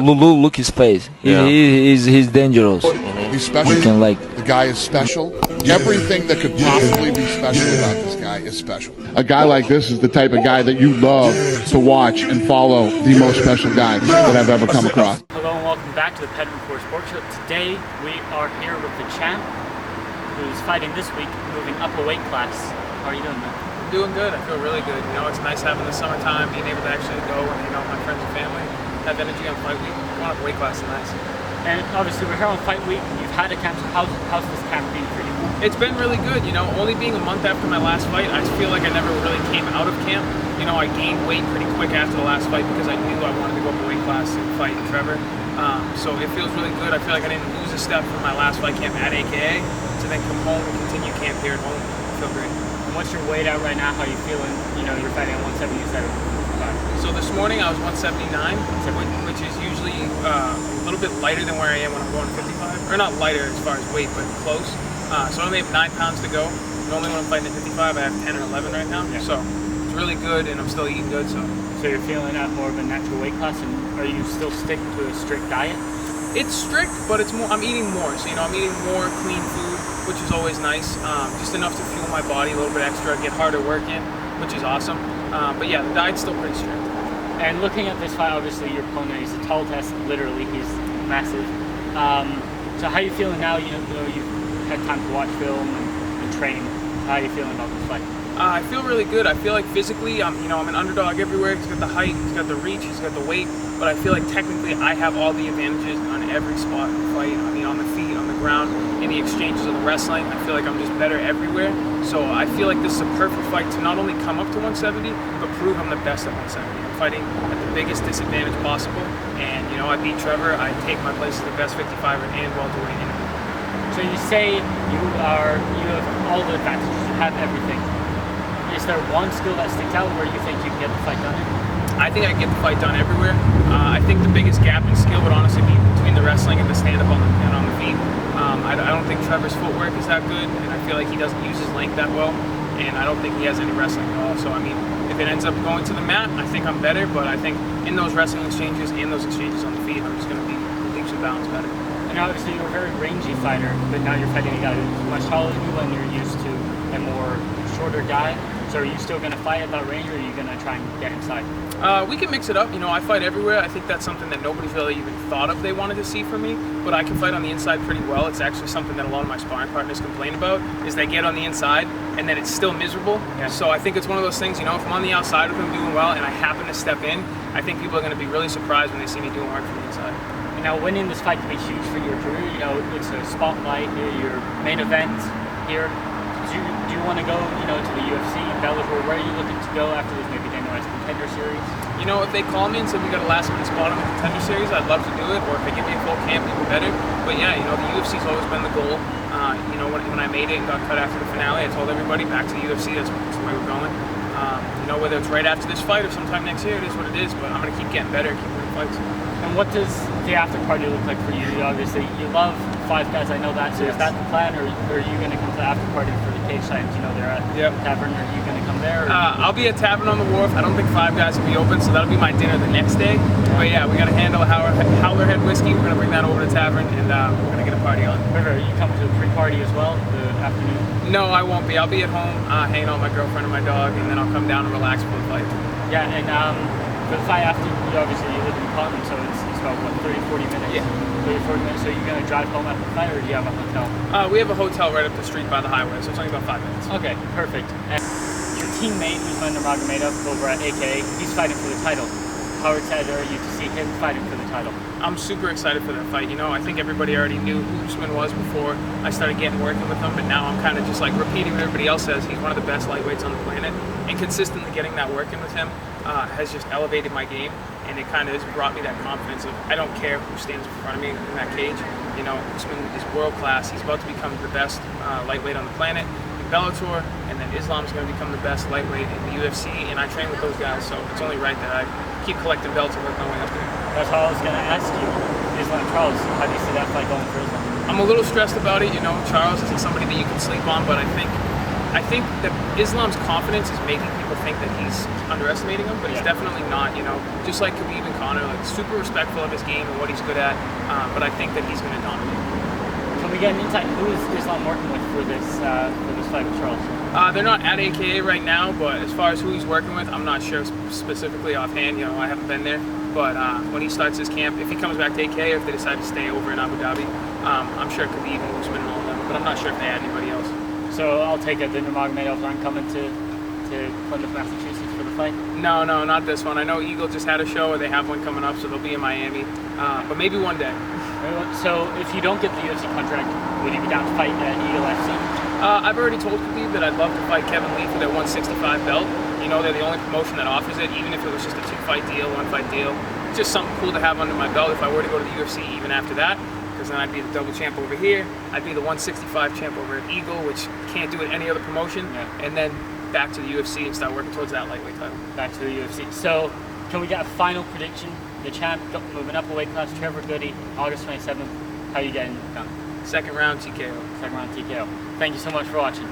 Look his face. He's dangerous. He's special. You can like. The guy is special. Everything that could possibly be special about this guy is special. A guy like this is the type of guy that you love to watch and follow. The most special guy that I've ever come across. Hello and welcome back to the Pet Report Sports Show. Today we are here with the champ, who's fighting this week, moving up a weight class. How are you doing, man? I'm doing good. I feel really good. You know, it's nice having the summertime, being able to actually go and hang out with my friends and family, have energy on fight week. Going up a weight class is nice. And obviously we're here on fight week. You've had a camp. So how's this camp been for you? It's been really good. You know, only being a month after my last fight, I feel like I never really came out of camp. You know, I gained weight pretty quick after the last fight because I knew I wanted to go up a weight class and fight Trevor. So it feels really good. I feel like I didn't lose a step from my last fight camp at AKA to then come home and continue camp here at home. I feel great. And what's your weight at right now? How are you feeling? You know, you're fighting at 170 instead of 155. So this morning I was 179, which is usually a little bit lighter than where I am when I'm going 55. Or not lighter as far as weight, but close. So I only have 9 pounds to go. Normally when I'm fighting at 55, I have 10 or 11 right now. Yeah. So it's really good, and I'm still eating good. So you're feeling at more of a natural weight class, and are you still sticking to a strict diet? It's strict, but it's more. I'm eating more. So you know, I'm eating more clean food, which is always nice. Just enough to fuel my body a little bit extra, get harder work in, which is awesome. But yeah, the diet's still pretty strict. And looking at this fight, obviously your opponent, he's a tall test, literally, he's massive. So how are you feeling now? You know, you've had time to watch film and train. How are you feeling about this fight? I feel really good. I feel like physically, I'm an underdog everywhere. He's got the height, he's got the reach, he's got the weight. But I feel like technically I have all the advantages on every spot in the fight. I mean, on the feet, on the ground, in the exchanges of the wrestling. I feel like I'm just better everywhere. So I feel like this is a perfect fight to not only come up to 170, but prove I'm the best at 170. I'm fighting at the biggest disadvantage possible. And, you know, I beat Trevor. I take my place as the best 55er and welterweight in. So you say you have all the advantages, you have everything. Is there one skill that sticks out where you think you can get the fight done in? I think I can get the fight done everywhere. I think the biggest gap in skill would honestly be between the wrestling and the stand-up and on the feet. I don't think Trevor's footwork is that good, and I feel like he doesn't use his length that well, and I don't think he has any wrestling at all. So, I mean, if it ends up going to the mat, I think I'm better, but I think in those wrestling exchanges and those exchanges on the feet, I'm just going to be leaps and bounds better. And obviously you're a very rangy fighter, but now you're fighting a guy who's much taller than you and you're used to a more shorter guy. So are you still going to fight at that range, or are you going to try and get inside? We can mix it up. You know, I fight everywhere. I think that's something that nobody's really even thought of they wanted to see from me, but I can fight on the inside pretty well. It's actually something that a lot of my sparring partners complain about, is they get on the inside and then it's still miserable. Yeah. So I think it's one of those things, you know, if I'm on the outside of them doing well and I happen to step in, I think people are going to be really surprised when they see me doing work from the inside. And now winning this fight can be huge for your career. You know, it's a spotlight, your main event here. Do you want to go, you know, to the UFC, Bellator? Where are you looking to go after this? Maybe Dana White's Contender Series? You know, if they call me and say we got a last minute spot on the Contender Series, I'd love to do it. Or if they give me a full camp, even better. But yeah, you know, the UFC's always been the goal. You know, when I made it and got cut after the finale, I told everybody back to the UFC. That's where we're going. You know, whether it's right after this fight or sometime next year, it is what it is. But I'm going to keep getting better, keep winning fights. And what does the after party look like for you? Obviously, you love Five Guys, I know that. So yes. Is that the plan, or are you going to come to the after party for the cage signs? You know, they're at Tavern. Are you going to come there? I'll be at Tavern on the Wharf. I don't think Five Guys will be open, so that'll be my dinner the next day. But yeah, we got to handle Howlerhead whiskey. We're going to bring that over to Tavern, and we're going to get a party on. Are you coming to the pre-party as well, the afternoon? No, I won't be. I'll be at home hanging out with my girlfriend and my dog, and then I'll come down and relax for the fight. Yeah, and for the fight after, you obviously live in an apartment, so it's about, what, 30, 40 minutes? Yeah. 30, 40 minutes. So you're going to drive home after the fight, or do you have a hotel? We have a hotel right up the street by the highway, so it's only about 5 minutes. Okay, perfect. And your teammate, Usman Nurmagomedov, over at AKA, he's fighting for the title. How excited are you to see him fighting for the title? I'm super excited for that fight. You know, I think everybody already knew who Usman was before I started working with him, but now I'm kind of just like repeating what everybody else says. He's one of the best lightweights on the planet, and consistently getting that work in with him has just elevated my game, and it kind of has brought me that confidence of I don't care who stands in front of me in that cage. You know, Usman is world class. He's about to become the best lightweight on the planet in Bellator, and then Islam is going to become the best lightweight in the UFC, and I train with those guys, so it's only right that I keep collecting belts and work my way up there. That's how I was going to ask you. Islam Charles, how do you see that fight going for Islam? I'm a little stressed about it. You know, Charles isn't somebody that you can sleep on, but I think I think that Islam's confidence is making people think that he's underestimating him, but he's definitely not. You know, just like Khabib and Conor, like super respectful of his game and what he's good at. But I think that he's going to dominate. Can we get an insight? Who is Islam working with for this fight with Charles? They're not at AKA right now, but as far as who he's working with, I'm not sure specifically offhand. You know, I haven't been there. But when he starts his camp, if he comes back to AKA, or if they decide to stay over in Abu Dhabi, I'm sure Khabib and Usman and all of them. But I'm not sure if they add anybody else. So I'll take it the Nurmagomedov aren't coming to Plymouth, Massachusetts for the fight? No, not this one. I know Eagle just had a show, or they have one coming up, so they'll be in Miami. But maybe one day. So if you don't get the UFC contract, would you be down to fight at Eagle FC? I've already told Khabib that I'd love to fight Kevin Lee for that 165 belt. You know, they're the only promotion that offers it, even if it was just a 2-fight deal, 1-fight deal. It's just something cool to have under my belt if I were to go to the UFC even after that, because then I'd be the double champ over here. I'd be the 165 champ over at Eagle, which can't do it any other promotion. And then back to the UFC and start working towards that lightweight title. Back to the UFC. So can we get a final prediction? The champ moving up a weight class, Trevor Gudde, August 27th. How are you getting done? Second round TKO. Second round TKO. Thank you so much for watching.